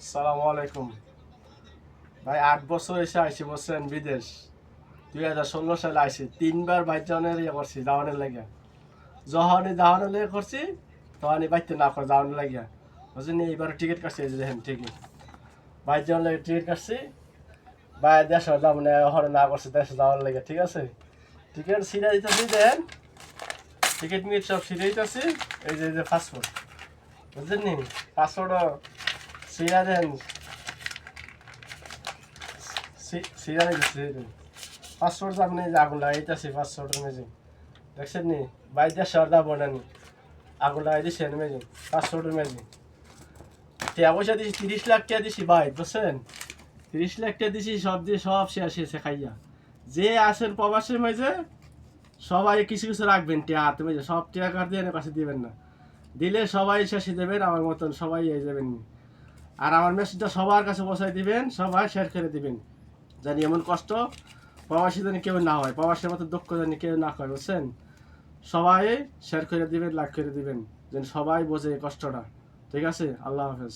আসসালামু আলাইকুম ভাই। 8 বছর এসে আইসি বলছেন বিদেশ। 2016 সালে আইসি, 3বার বাইজানের করছি যাওয়ানের লাগিয়া। যখনই যাওয়ানের লেগে করছি তখনই বাইতে না করে যাওয়ানের লাগিয়া বুঝছেন। এইবার টিকিট কাটছি, এই যে দেখেন টিকিট বাইজানের লেগে টিকিট কাটছি। বাইরে দেশ যাবো না, ওখানে না করছি দেশে যাওয়ার লাগে। ঠিক আছে, টিকিট সিরা দিতেছি, দেন টিকিট মিট সব সিরে দিতেছি। এই যে পাসপোর্ট বুঝছেন নি, পাসপোর্টও সিরা দেন, সিরা দিতেছি। পাসপোর্ট আপনি আগুন লাগাইতেছি, পাসপোর্টের মেজিং দেখছেন নি, বাইরে সর্দা বনানি আগুন লাগাই দিচ্ছেন মেজিং, পাসপোর্টের মেজিং। টাকা পয়সা দিছি 30 লাখ টাকা দিছি ভাই, বুঝছেন। 30 লাখ টাকা দিছি, সব দিয়ে সব শেষে খাইয়া। যে আসেন প্রবাসের মেজে সবাই কিছু কিছু রাখবেন টিয়া হাতে মেজে, সব টিয়া কার দিয়ে কাছে দিবেন না। দিলে সবাই শেষে দেবেন আমার মতন, সবাই এই যাবেন। আর আমার মেসেজটা সবার কাছে পৌঁছাই দিবেন, সবাই শেয়ার করে দিবেন, জানি এমন কষ্ট প্রবাসী জানি কেউ না হয়, প্রবাসের মতো দুঃখ জানি কেউ না হয়, বুঝছেন। সবাই শেয়ার করে দিবেন, লাইক করে দিবেন, যেন সবাই বোঝে এই কষ্টটা। ঠিক আছে, আল্লাহ হাফেজ।